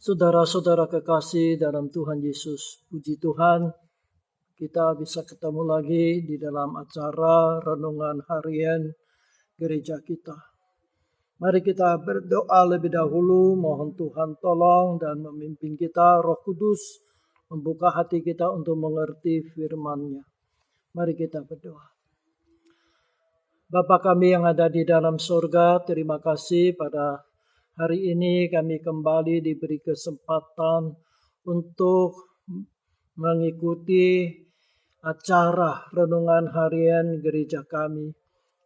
Saudara-saudara kekasih dalam Tuhan Yesus, puji Tuhan kita bisa ketemu lagi di dalam acara renungan harian gereja kita. Mari kita berdoa lebih dahulu, mohon Tuhan tolong dan memimpin kita, Roh Kudus membuka hati kita untuk mengerti firman-Nya. Mari kita berdoa. Bapa kami yang ada di dalam surga, terima kasih pada hari ini kami kembali diberi kesempatan untuk mengikuti acara renungan harian gereja kami.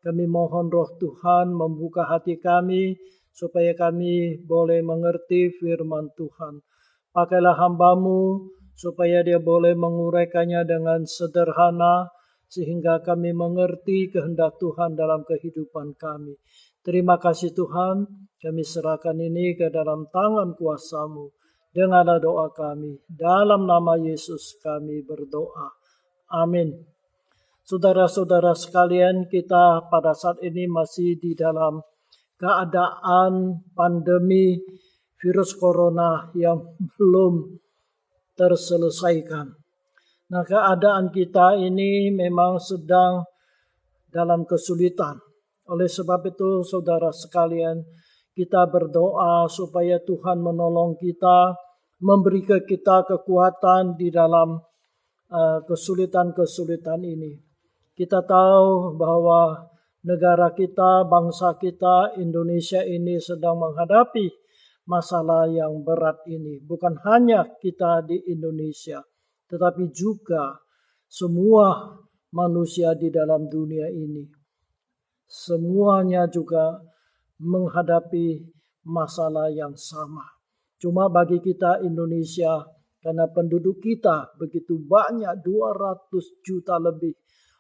Kami mohon Roh Tuhan membuka hati kami supaya kami boleh mengerti firman Tuhan. Pakailah hamba-Mu supaya dia boleh menguraikannya dengan sederhana sehingga kami mengerti kehendak Tuhan dalam kehidupan kami. Terima kasih Tuhan, kami serahkan ini ke dalam tangan kuasa-Mu. Dengarlah doa kami, dalam nama Yesus kami berdoa. Amin. Saudara-saudara sekalian, kita pada saat ini masih di dalam keadaan pandemi virus corona yang belum terselesaikan. Nah, keadaan kita ini memang sedang dalam kesulitan. Oleh sebab itu, saudara sekalian, kita berdoa supaya Tuhan menolong kita, memberi ke kita kekuatan di dalam kesulitan-kesulitan ini. Kita tahu bahwa negara kita, bangsa kita, Indonesia ini sedang menghadapi masalah yang berat ini. Bukan hanya kita di Indonesia, tetapi juga semua manusia di dalam dunia ini. Semuanya juga menghadapi masalah yang sama. Cuma bagi kita Indonesia, karena penduduk kita begitu banyak, 200 juta lebih.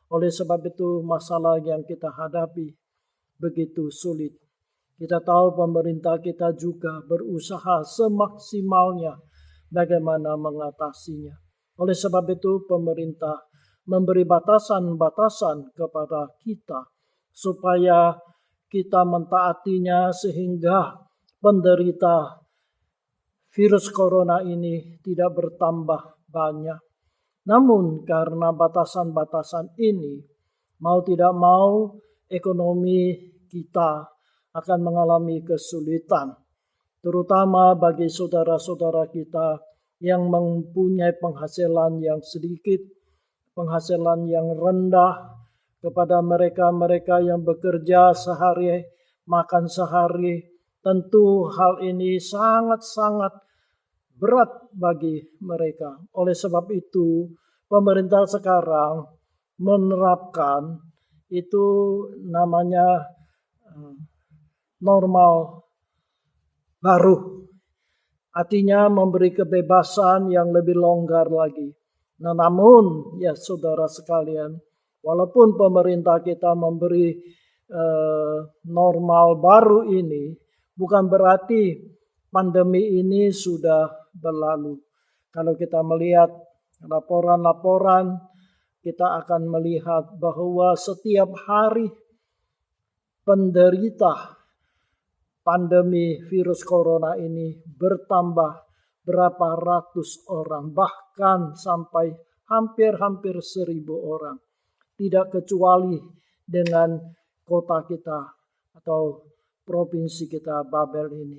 Oleh sebab itu masalah yang kita hadapi begitu sulit. Kita tahu pemerintah kita juga berusaha semaksimalnya bagaimana mengatasinya. Oleh sebab itu pemerintah memberi batasan-batasan kepada kita supaya kita mentaatinya sehingga penderita virus corona ini tidak bertambah banyak. Namun karena batasan-batasan ini, mau tidak mau ekonomi kita akan mengalami kesulitan. Terutama bagi saudara-saudara kita yang mempunyai penghasilan yang sedikit, penghasilan yang rendah, kepada mereka-mereka yang bekerja sehari, makan sehari. Tentu hal ini sangat-sangat berat bagi mereka. Oleh sebab itu, pemerintah sekarang menerapkan itu namanya normal baru. Artinya memberi kebebasan yang lebih longgar lagi. Nah, namun ya saudara sekalian, walaupun pemerintah kita memberi normal baru ini, bukan berarti pandemi ini sudah berlalu. Kalau kita melihat laporan-laporan, kita akan melihat bahwa setiap hari penderita pandemi virus corona ini bertambah berapa ratus orang, bahkan sampai hampir 1.000 orang. Tidak kecuali dengan kota kita atau provinsi kita Babel ini.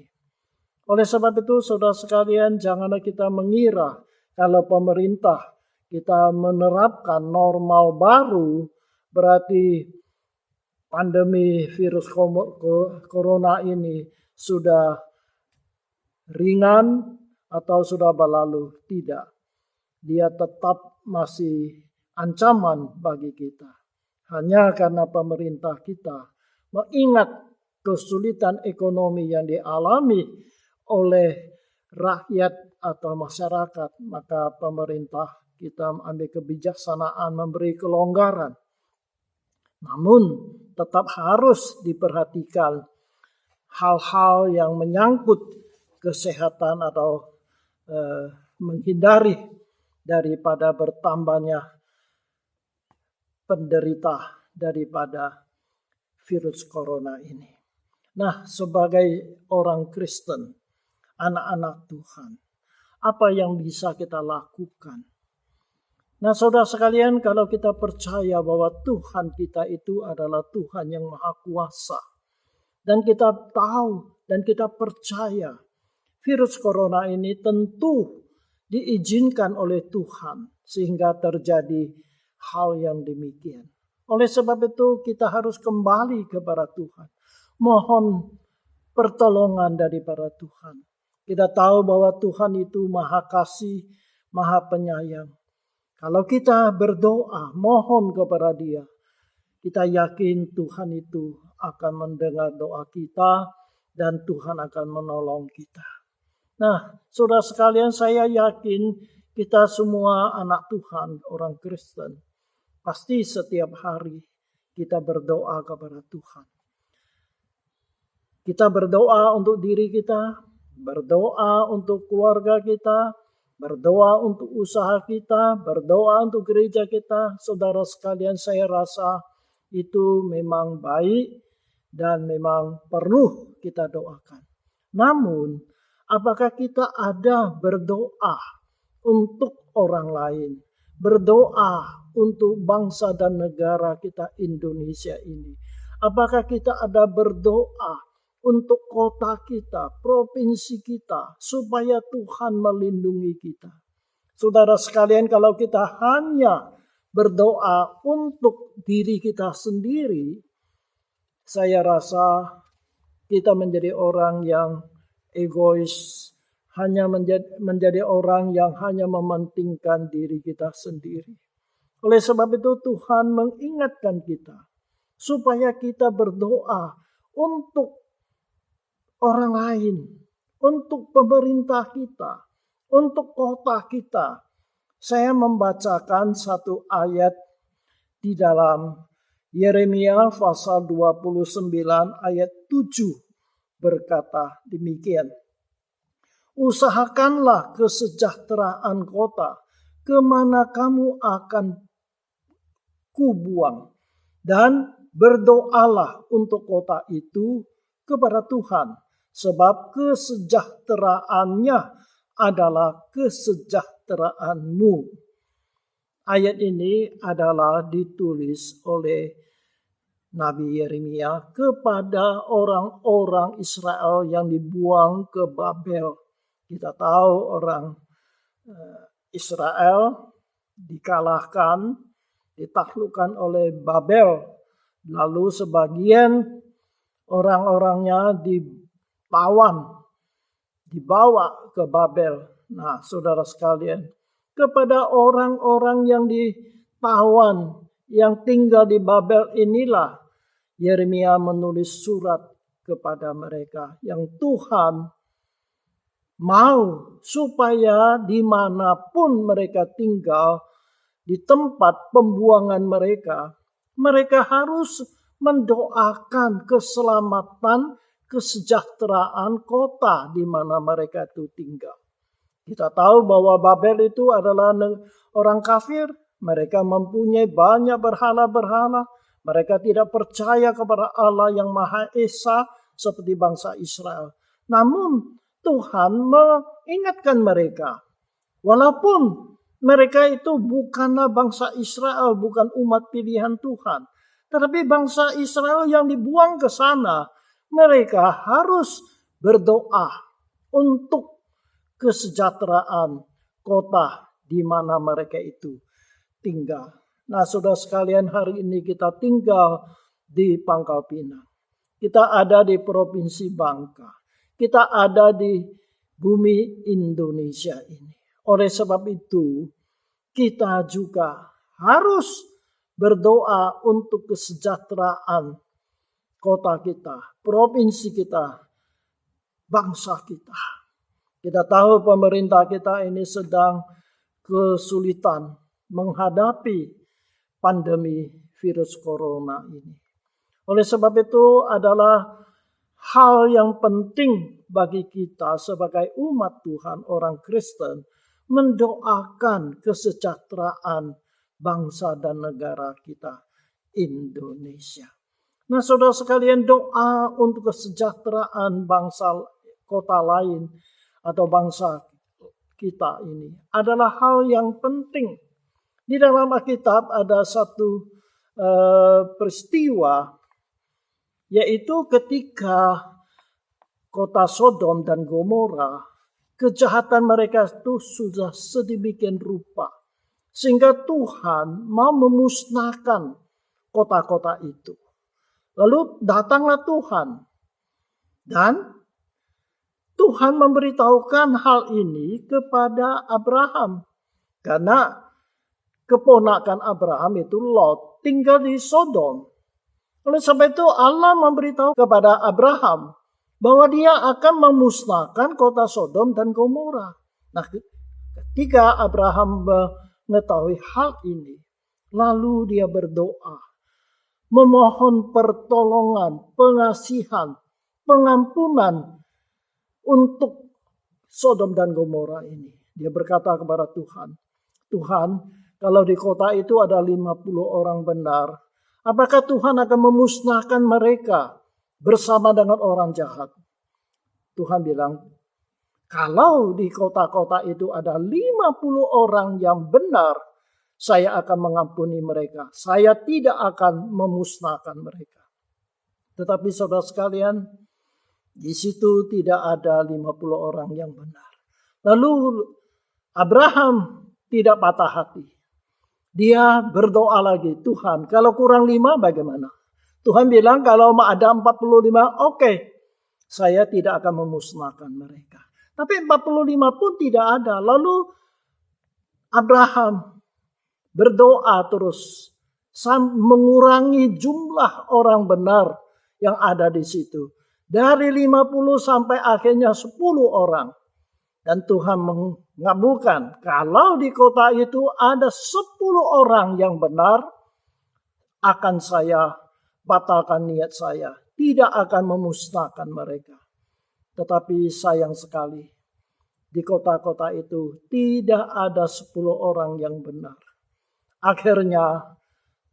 Oleh sebab itu saudara sekalian, janganlah kita mengira kalau pemerintah kita menerapkan normal baru berarti pandemi virus corona ini sudah ringan atau sudah berlalu. Tidak. Dia tetap masih ancaman bagi kita. Hanya karena pemerintah kita mengingat kesulitan ekonomi yang dialami oleh rakyat atau masyarakat, maka pemerintah kita ambil kebijaksanaan memberi kelonggaran. Namun tetap harus diperhatikan hal-hal yang menyangkut kesehatan atau menghindari daripada bertambahnya penderita daripada virus corona ini. Nah, sebagai orang Kristen, anak-anak Tuhan. Apa yang bisa kita lakukan? Nah, saudara sekalian, kalau kita percaya bahwa Tuhan kita itu adalah Tuhan yang Maha Kuasa, dan kita tahu dan kita percaya virus corona ini tentu diizinkan oleh Tuhan sehingga terjadi hal yang demikian. Oleh sebab itu kita harus kembali kepada Tuhan. Mohon pertolongan daripada Tuhan. Kita tahu bahwa Tuhan itu Maha Kasih, Maha Penyayang. Kalau kita berdoa, mohon kepada Dia, kita yakin Tuhan itu akan mendengar doa kita dan Tuhan akan menolong kita. Nah, saudara sekalian, saya yakin kita semua anak Tuhan, orang Kristen, pasti setiap hari kita berdoa kepada Tuhan. Kita berdoa untuk diri kita, berdoa untuk keluarga kita, berdoa untuk usaha kita, berdoa untuk gereja kita. Saudara sekalian, saya rasa itu memang baik dan memang perlu kita doakan. Namun, apakah kita ada berdoa untuk orang lain? Berdoa untuk bangsa dan negara kita Indonesia ini. Apakah kita ada berdoa untuk kota kita, provinsi kita, supaya Tuhan melindungi kita? Saudara sekalian, kalau kita hanya berdoa untuk diri kita sendiri, saya rasa kita menjadi orang yang egois, hanya menjadi orang yang hanya mementingkan diri kita sendiri. Oleh sebab itu Tuhan mengingatkan kita supaya kita berdoa untuk orang lain, untuk pemerintah kita, untuk kota kita. Saya membacakan satu ayat di dalam Yeremia pasal 29 ayat 7 berkata demikian. Usahakanlah kesejahteraan kota, kemana kamu akan kubuang, dan berdoalah untuk kota itu kepada Tuhan, sebab kesejahteraannya adalah kesejahteraanmu. Ayat ini adalah ditulis oleh Nabi Yeremia kepada orang-orang Israel yang dibuang ke Babel. Kita tahu orang Israel dikalahkan, ditaklukkan oleh Babel. Lalu sebagian orang-orangnya dibawa ke Babel. Nah, saudara sekalian, kepada orang-orang yang ditawan, yang tinggal di Babel inilah Yeremia menulis surat kepada mereka yang Tuhan mau supaya dimanapun mereka tinggal, di tempat pembuangan mereka, mereka harus mendoakan keselamatan, kesejahteraan kota di mana mereka itu tinggal. Kita tahu bahwa Babel itu adalah orang kafir. Mereka mempunyai banyak berhala-berhala. Mereka tidak percaya kepada Allah yang Maha Esa seperti bangsa Israel. Namun Tuhan mengingatkan mereka. Walaupun mereka itu bukanlah bangsa Israel, bukan umat pilihan Tuhan. Tetapi bangsa Israel yang dibuang ke sana, mereka harus berdoa untuk kesejahteraan kota di mana mereka itu tinggal. Nah, saudara sekalian, hari ini kita tinggal di Pangkal Pinang. Kita ada di Provinsi Bangka. Kita ada di bumi Indonesia ini. Oleh sebab itu, kita juga harus berdoa untuk kesejahteraan kota kita, provinsi kita, bangsa kita. Kita tahu pemerintah kita ini sedang kesulitan menghadapi pandemi virus corona ini. Oleh sebab itu adalah hal yang penting bagi kita sebagai umat Tuhan, orang Kristen, mendoakan kesejahteraan bangsa dan negara kita, Indonesia. Nah, saudara sekalian, doa untuk kesejahteraan bangsa kota lain atau bangsa kita ini adalah hal yang penting. Di dalam Alkitab ada satu peristiwa, yaitu ketika kota Sodom dan Gomora, kejahatan mereka itu sudah sedemikian rupa, sehingga Tuhan mau memusnahkan kota-kota itu. Lalu datanglah Tuhan, dan Tuhan memberitahukan hal ini kepada Abraham. Karena keponakan Abraham itu Lot tinggal di Sodom. Oleh sebab itu Allah memberitahu kepada Abraham bahwa dia akan memusnahkan kota Sodom dan Gomora. Nah, ketika Abraham mengetahui hal ini, lalu dia berdoa, memohon pertolongan, pengasihan, pengampunan untuk Sodom dan Gomora ini. Dia berkata kepada Tuhan, Tuhan, kalau di kota itu ada 50 orang benar, apakah Tuhan akan memusnahkan mereka bersama dengan orang jahat? Tuhan bilang, kalau di kota-kota itu ada 50 orang yang benar, saya akan mengampuni mereka. Saya tidak akan memusnahkan mereka. Tetapi saudara sekalian, di situ tidak ada 50 orang yang benar. Lalu Abraham tidak patah hati. Dia berdoa lagi, Tuhan kalau kurang 5 bagaimana? Tuhan bilang kalau ada 45, oke, saya tidak akan memusnahkan mereka. Tapi 45 pun tidak ada. Lalu Abraham berdoa terus, mengurangi jumlah orang benar yang ada di situ. Dari 50 sampai akhirnya 10 orang. Dan Tuhan mengabulkan. Kalau di kota itu ada 10 orang yang benar, akan saya batalkan niat saya. Tidak akan memusnahkan mereka. Tetapi sayang sekali, di kota-kota itu tidak ada 10 orang yang benar. Akhirnya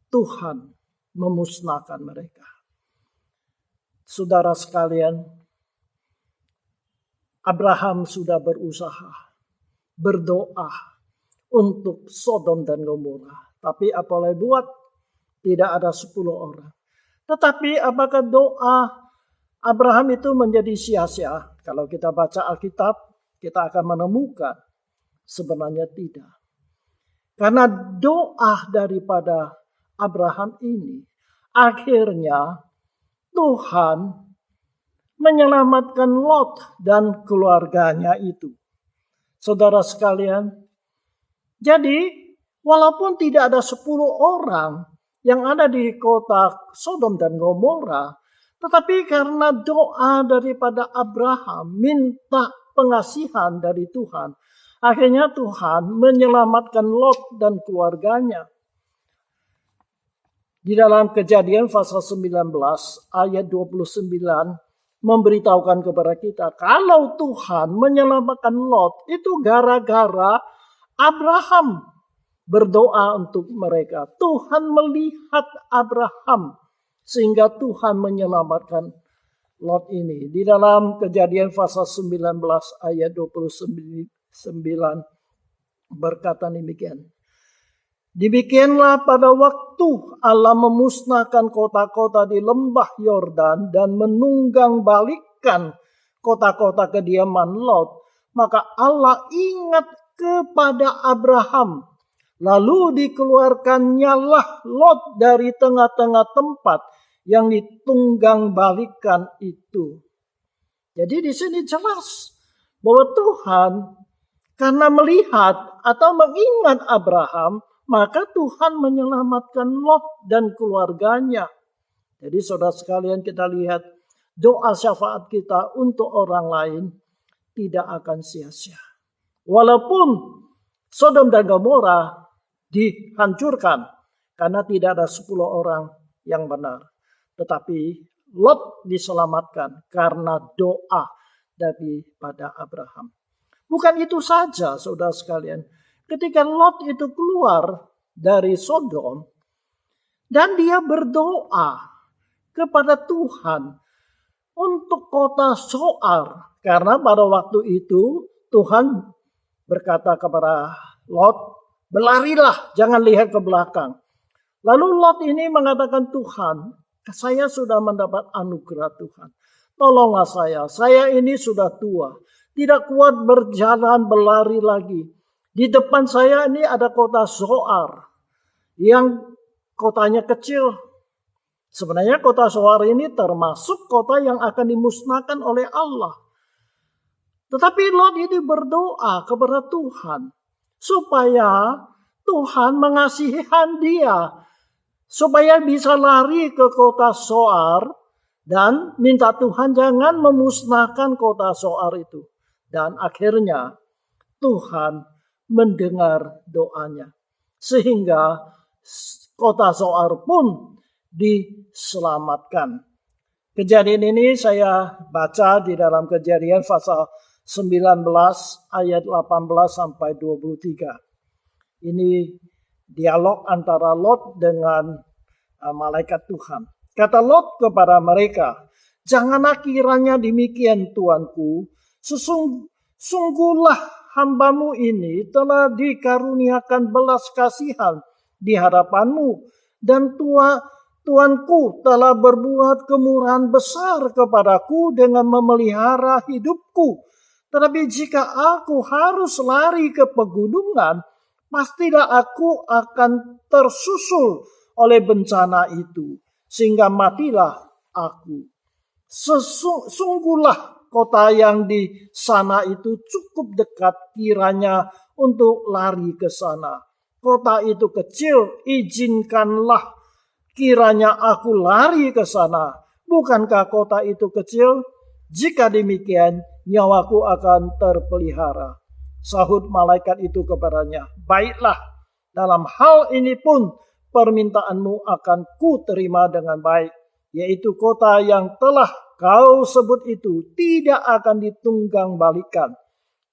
Tuhan memusnahkan mereka. Saudara sekalian, Abraham sudah berusaha, berdoa untuk Sodom dan Gomora. Tapi apa boleh buat? Tidak ada 10 orang. Tetapi apakah doa Abraham itu menjadi sia-sia? Kalau kita baca Alkitab, kita akan menemukan sebenarnya tidak. Karena doa daripada Abraham ini, akhirnya Tuhan menyelamatkan Lot dan keluarganya itu. Saudara sekalian, jadi walaupun tidak ada 10 orang yang ada di kota Sodom dan Gomora, tetapi karena doa daripada Abraham minta pengasihan dari Tuhan, akhirnya Tuhan menyelamatkan Lot dan keluarganya. Di dalam Kejadian pasal 19 ayat 29 memberitahukan kepada kita, kalau Tuhan menyelamatkan Lot itu gara-gara Abraham berdoa untuk mereka. Tuhan melihat Abraham sehingga Tuhan menyelamatkan Lot ini. Di dalam Kejadian pasal 19 ayat 29 berkata demikian. Demikianlah pada waktu Allah memusnahkan kota-kota di lembah Yordan dan menunggang balikkan kota-kota kediaman Lot, maka Allah ingat kepada Abraham. Lalu dikeluarkannya lah Lot dari tengah-tengah tempat yang ditunggang balikkan itu. Jadi di sini jelas bahwa Tuhan karena melihat atau mengingat Abraham, maka Tuhan menyelamatkan Lot dan keluarganya. Jadi saudara sekalian, kita lihat doa syafaat kita untuk orang lain tidak akan sia-sia. Walaupun Sodom dan Gomora dihancurkan karena tidak ada 10 orang yang benar. Tetapi Lot diselamatkan karena doa daripada Abraham. Bukan itu saja saudara sekalian. Ketika Lot itu keluar dari Sodom dan dia berdoa kepada Tuhan untuk kota Zoar. Karena pada waktu itu Tuhan berkata kepada Lot, berlarilah, jangan lihat ke belakang. Lalu Lot ini mengatakan, Tuhan, saya sudah mendapat anugerah Tuhan. Tolonglah saya ini sudah tua. Tidak kuat berjalan, berlari lagi. Di depan saya ini ada kota Zoar yang kotanya kecil. Sebenarnya kota Zoar ini termasuk kota yang akan dimusnahkan oleh Allah. Tetapi Lot ini berdoa kepada Tuhan supaya Tuhan mengasihi dia, supaya bisa lari ke kota Zoar dan minta Tuhan jangan memusnahkan kota Zoar itu. Dan akhirnya Tuhan mendengar doanya, sehingga kota Zoar pun diselamatkan. Kejadian ini saya baca di dalam Kejadian pasal 19 ayat 18 sampai 23. Ini dialog antara Lot dengan malaikat Tuhan. Kata Lot kepada mereka, janganlah kiranya demikian Tuanku, sungguhlah hambamu ini telah dikaruniakan belas kasihan di hadapanmu, dan Tuanku telah berbuat kemurahan besar kepadaku dengan memelihara hidupku. Tetapi jika aku harus lari ke pegunungan, pastilah aku akan tersusul oleh bencana itu, sehingga matilah aku. Sungguhlah kota yang di sana itu cukup dekat kiranya untuk lari ke sana. Kota itu kecil, izinkanlah kiranya aku lari ke sana. Bukankah kota itu kecil? Jika demikian, nyawaku akan terpelihara. Sahut malaikat itu kepadanya, baiklah, dalam hal ini pun permintaanmu akan ku terima dengan baik, yaitu kota yang telah kau sebut itu tidak akan ditunggang balikan.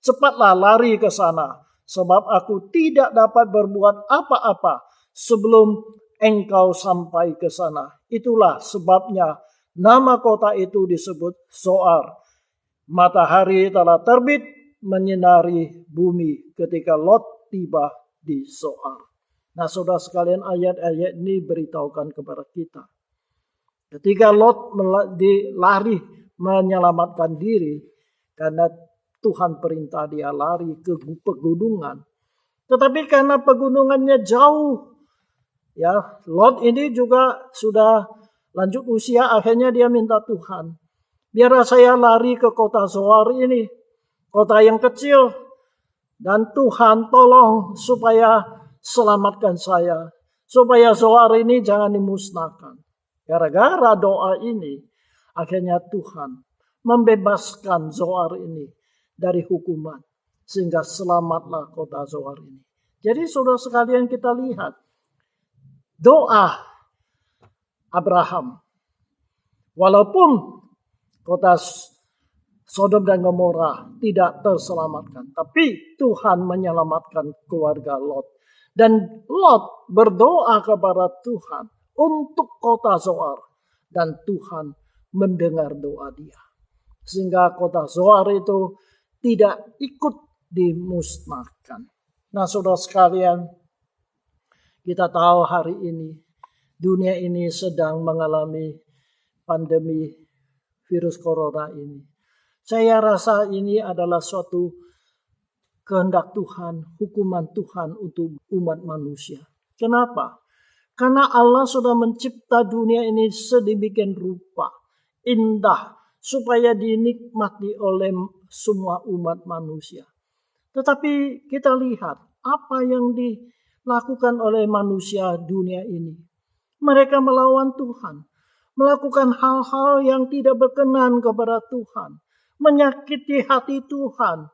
Cepatlah lari ke sana, sebab aku tidak dapat berbuat apa-apa sebelum engkau sampai ke sana. Itulah sebabnya nama kota itu disebut Zoar. Matahari telah terbit menyinari bumi ketika Lot tiba di Zoar. Nah, saudara sekalian, ayat-ayat ini beritahukan kepada kita. Ketika Lot lari menyelamatkan diri, karena Tuhan perintah dia lari ke pegunungan. Tetapi karena pegunungannya jauh, ya, Lot ini juga sudah lanjut usia, akhirnya dia minta Tuhan, biarlah saya lari ke kota Zoar ini, kota yang kecil, dan Tuhan tolong supaya selamatkan saya, supaya Zoar ini jangan dimusnahkan. Gara-gara doa ini, akhirnya Tuhan membebaskan Zoar ini dari hukuman, sehingga selamatlah kota Zoar ini. Jadi saudara sekalian, kita lihat doa Abraham. Walaupun kota Sodom dan Gomora tidak terselamatkan, tapi Tuhan menyelamatkan keluarga Lot. Dan Lot berdoa kepada Tuhan untuk kota Zoar, dan Tuhan mendengar doa dia, sehingga kota Zoar itu tidak ikut dimusnahkan. Nah, saudara sekalian, kita tahu hari ini dunia ini sedang mengalami pandemi virus corona ini. Saya rasa ini adalah suatu kehendak Tuhan, hukuman Tuhan untuk umat manusia. Kenapa? Karena Allah sudah mencipta dunia ini sedemikian rupa, indah, supaya dinikmati oleh semua umat manusia. Tetapi kita lihat apa yang dilakukan oleh manusia dunia ini. Mereka melawan Tuhan, melakukan hal-hal yang tidak berkenan kepada Tuhan, menyakiti hati Tuhan,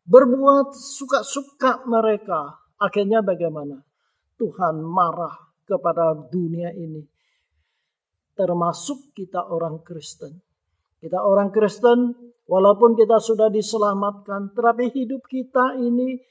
berbuat suka-suka mereka. Akhirnya bagaimana? Tuhan marah kepada dunia ini, termasuk kita orang Kristen. Kita orang Kristen, walaupun kita sudah diselamatkan, tetapi hidup kita ini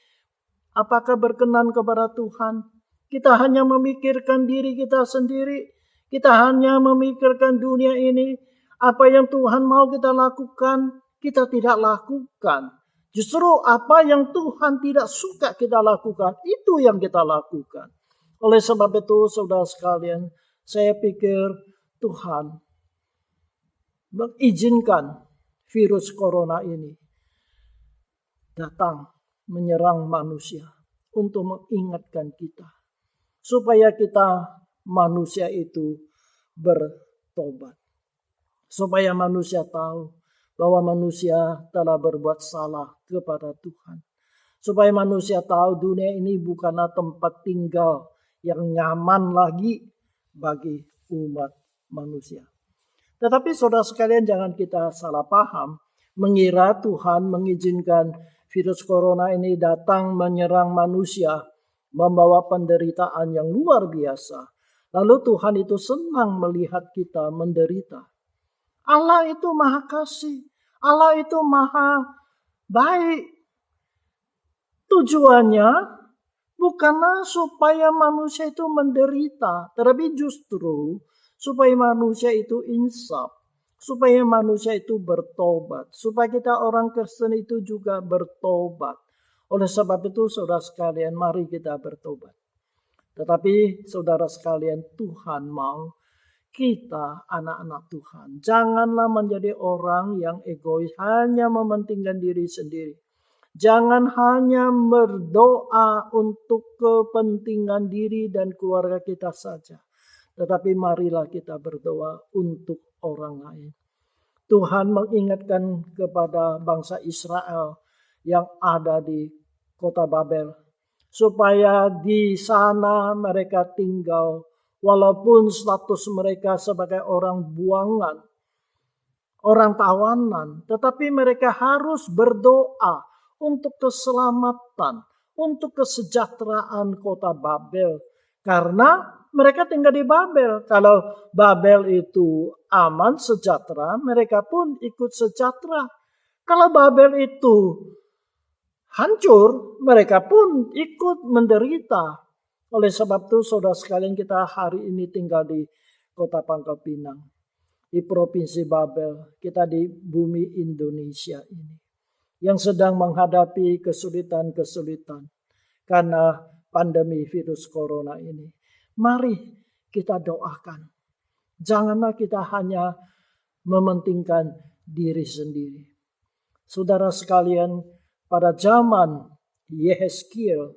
apakah berkenan kepada Tuhan? Kita hanya memikirkan diri kita sendiri. Kita hanya memikirkan dunia ini. Apa yang Tuhan mau kita lakukan, kita tidak lakukan. Justru apa yang Tuhan tidak suka kita lakukan, itu yang kita lakukan. Oleh sebab itu, saudara sekalian, saya pikir Tuhan mengizinkan virus corona ini datang menyerang manusia untuk mengingatkan kita. Supaya kita manusia itu bertobat. Supaya manusia tahu bahwa manusia telah berbuat salah kepada Tuhan. Supaya manusia tahu dunia ini bukanlah tempat tinggal yang nyaman lagi bagi umat manusia. Tetapi saudara sekalian, jangan kita salah paham. Mengira Tuhan mengizinkan virus corona ini datang menyerang manusia, membawa penderitaan yang luar biasa. Lalu Tuhan itu senang melihat kita menderita. Allah itu maha kasih. Allah itu maha baik. Tujuannya bukanlah supaya manusia itu menderita. Tetapi justru supaya manusia itu insaf. Supaya manusia itu bertobat. Supaya kita orang Kristen itu juga bertobat. Oleh sebab itu saudara sekalian, mari kita bertobat. Tetapi saudara sekalian, Tuhan mau kita anak-anak Tuhan. Janganlah menjadi orang yang egois, hanya mementingkan diri sendiri. Jangan hanya berdoa untuk kepentingan diri dan keluarga kita saja. Tetapi marilah kita berdoa untuk orang lain. Tuhan mengingatkan kepada bangsa Israel yang ada di kota Babel. Supaya di sana mereka tinggal. Walaupun status mereka sebagai orang buangan, orang tawanan, tetapi mereka harus berdoa untuk keselamatan, untuk kesejahteraan kota Babel. Karena mereka tinggal di Babel. Kalau Babel itu aman, sejahtera, mereka pun ikut sejahtera. Kalau Babel itu hancur, mereka pun ikut menderita. Oleh sebab itu saudara sekalian, kita hari ini tinggal di kota Pangkal Pinang. Di provinsi Babel, kita di bumi Indonesia ini. Yang sedang menghadapi kesulitan-kesulitan karena pandemi virus corona ini. Mari kita doakan. Janganlah kita hanya mementingkan diri sendiri. Saudara sekalian, pada zaman Yehezkiel,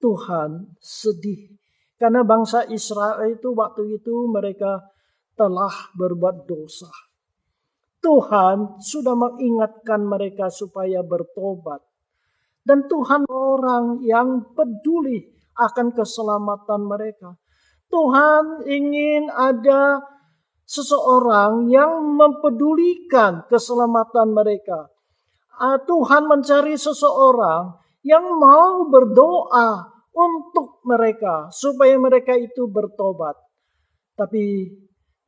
Tuhan sedih karena bangsa Israel itu waktu itu mereka telah berbuat dosa. Tuhan sudah mengingatkan mereka supaya bertobat. Dan Tuhan orang yang peduli akan keselamatan mereka. Tuhan ingin ada seseorang yang mempedulikan keselamatan mereka. Tuhan mencari seseorang yang mau berdoa untuk mereka supaya mereka itu bertobat. Tapi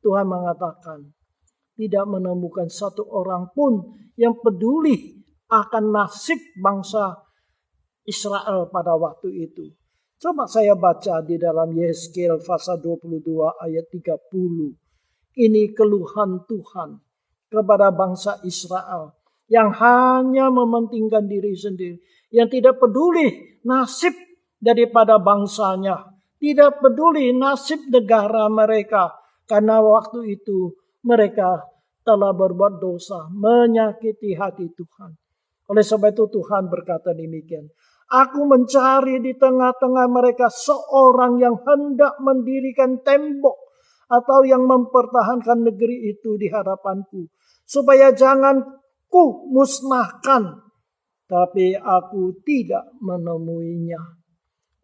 Tuhan mengatakan tidak menemukan satu orang pun yang peduli akan nasib bangsa Israel pada waktu itu. Coba saya baca di dalam Yehezkiel pasal 22 ayat 30. Ini keluhan Tuhan kepada bangsa Israel yang hanya mementingkan diri sendiri, yang tidak peduli nasib daripada bangsanya, tidak peduli nasib negara mereka, karena waktu itu mereka telah berbuat dosa, menyakiti hati Tuhan. Oleh sebab itu Tuhan berkata demikian, aku mencari di tengah-tengah mereka seorang yang hendak mendirikan tembok atau yang mempertahankan negeri itu di hadapanku, supaya jangan ku musnahkan, tapi aku tidak menemuinya.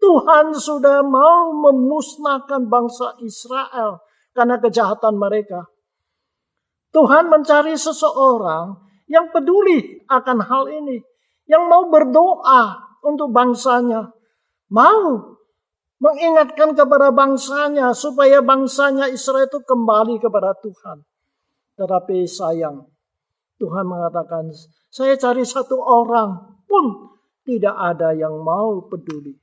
Tuhan sudah mau memusnahkan bangsa Israel karena kejahatan mereka. Tuhan mencari seseorang yang peduli akan hal ini, yang mau berdoa untuk bangsanya, mau mengingatkan kepada bangsanya supaya bangsanya Israel itu kembali kepada Tuhan. Tetapi sayang, Tuhan mengatakan, saya cari satu orang pun tidak ada yang mau peduli.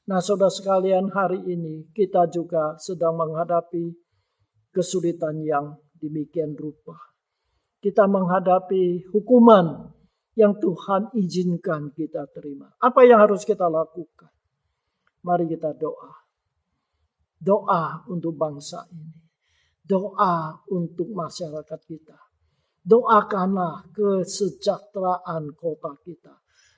Nah, saudara sekalian, hari ini kita juga sedang menghadapi kesulitan yang demikian rupa. Kita menghadapi hukuman yang Tuhan izinkan kita terima. Apa yang harus kita lakukan? Mari kita doa. Doa untuk bangsa ini. Doa untuk masyarakat kita. Doakanlah kesejahteraan kota kita.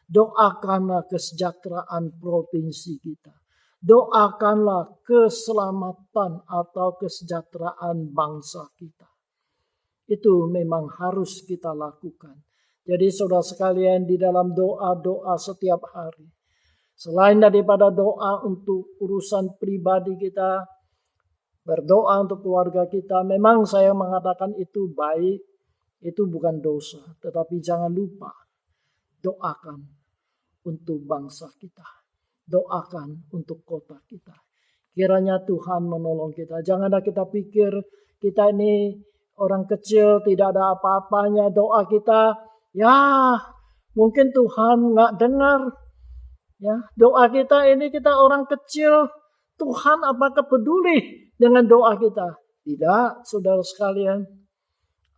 Doakanlah kesejahteraan provinsi kita. Doakanlah keselamatan atau kesejahteraan bangsa kita. Itu memang harus kita lakukan. Jadi saudara sekalian, di dalam doa-doa setiap hari, selain daripada doa untuk urusan pribadi kita, berdoa untuk keluarga kita, memang saya mengatakan itu baik, itu bukan dosa. Tetapi jangan lupa, doakan untuk bangsa kita. Doakan untuk kota kita. Kiranya Tuhan menolong kita. Janganlah kita pikir kita ini orang kecil, tidak ada apa-apanya. Doa kita, ya mungkin Tuhan nggak dengar. Ya, doa kita ini, kita orang kecil. Tuhan apakah peduli dengan doa kita? Tidak, saudara sekalian.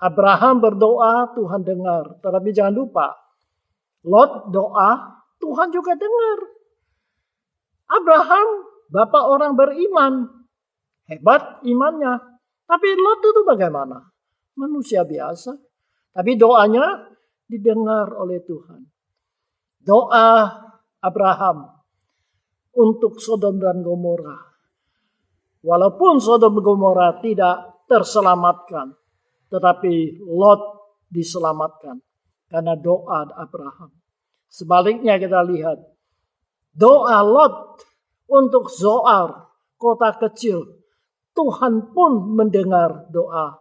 Abraham berdoa, Tuhan dengar. Tetapi jangan lupa, Lot doa, Tuhan juga dengar. Abraham, bapak orang beriman. Hebat imannya. Tapi Lot itu bagaimana? Manusia biasa. Tapi doanya didengar oleh Tuhan. Doa Abraham untuk Sodom dan Gomora. Walaupun Sodom dan Gomora tidak terselamatkan, tetapi Lot diselamatkan karena doa Abraham. Sebaliknya kita lihat doa Lot untuk Zoar, kota kecil. Tuhan pun mendengar doa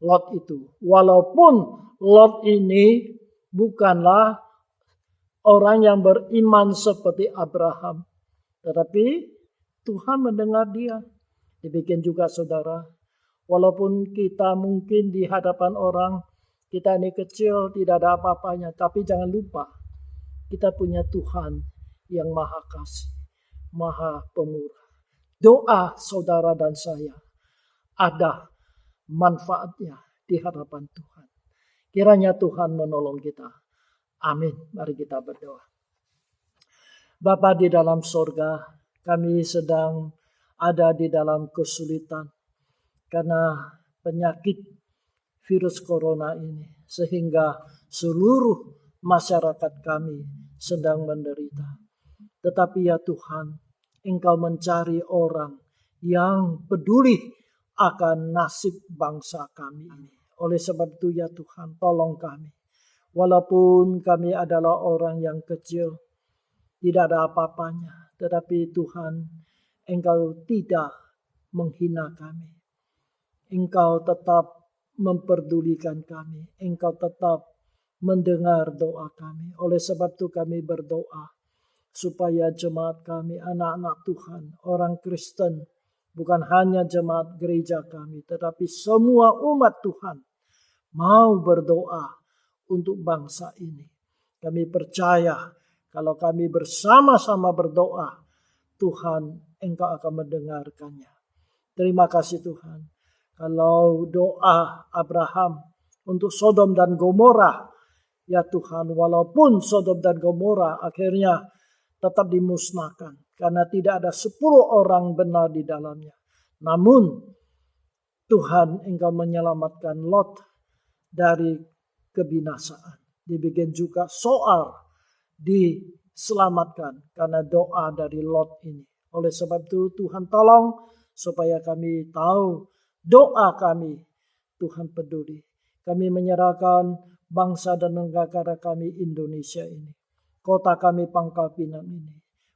Lot itu. Walaupun Lot ini bukanlah orang yang beriman seperti Abraham. Tetapi Tuhan mendengar dia. Demikian juga saudara. Walaupun kita mungkin di hadapan orang, kita ini kecil, tidak ada apa-apanya. Tapi jangan lupa, kita punya Tuhan yang maha kasih, maha pemurah. Doa saudara dan saya ada manfaatnya di hadapan Tuhan. Kiranya Tuhan menolong kita. Amin. Mari kita berdoa. Bapa di dalam sorga, kami sedang ada di dalam kesulitan karena penyakit virus corona ini, sehingga seluruh masyarakat kami sedang menderita. Tetapi ya Tuhan, Engkau mencari orang yang peduli akan nasib bangsa kami ini. Oleh sebab itu ya Tuhan, tolong kami. Walaupun kami adalah orang yang kecil, tidak ada apa-apanya. Tetapi Tuhan, Engkau tidak menghina kami. Engkau tetap memperdulikan kami. Engkau tetap mendengar doa kami. Oleh sebab itu kami berdoa supaya jemaat kami, anak-anak Tuhan, orang Kristen, bukan hanya jemaat gereja kami, tetapi semua umat Tuhan mau berdoa untuk bangsa ini. Kami percaya kalau kami bersama-sama berdoa, Tuhan, Engkau akan mendengarkannya. Terima kasih Tuhan. Kalau doa Abraham untuk Sodom dan Gomora, ya Tuhan, walaupun Sodom dan Gomora akhirnya tetap dimusnahkan karena tidak ada 10 orang benar di dalamnya. Namun Tuhan, Engkau menyelamatkan Lot dari kebinasaan. Demikian juga Zoar diselamatkan karena doa dari Lot ini. Oleh sebab itu Tuhan tolong supaya kami tahu doa kami Tuhan peduli. Kami menyerahkan bangsa dan negara kami Indonesia ini. Kota kami Pangkal Pinang ini.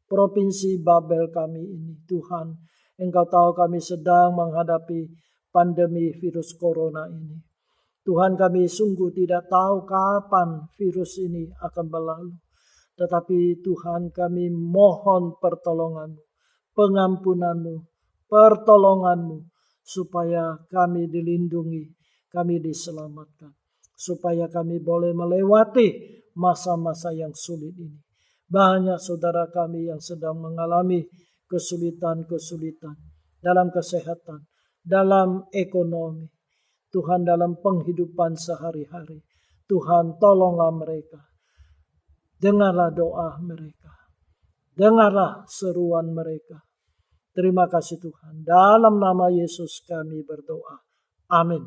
Provinsi Babel kami ini. Tuhan, Engkau tahu kami sedang menghadapi pandemi virus corona ini. Tuhan, kami sungguh tidak tahu kapan virus ini akan berlalu. Tetapi Tuhan, kami mohon pertolongan-Mu, pengampunan-Mu, pertolongan-Mu, supaya kami dilindungi, kami diselamatkan. Supaya kami boleh melewati masa-masa yang sulit ini. Banyak saudara kami yang sedang mengalami kesulitan-kesulitan dalam kesehatan, dalam ekonomi. Tuhan dalam penghidupan sehari-hari. Tuhan tolonglah mereka. Dengarlah doa mereka. Dengarlah seruan mereka. Terima kasih Tuhan. Dalam nama Yesus kami berdoa. Amin.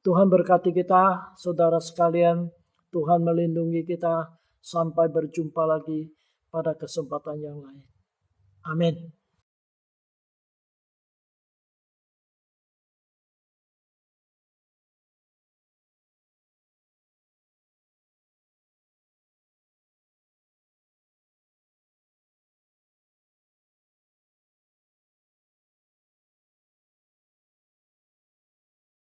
Tuhan berkati kita, saudara sekalian. Tuhan melindungi kita. Sampai berjumpa lagi pada kesempatan yang lain. Amin.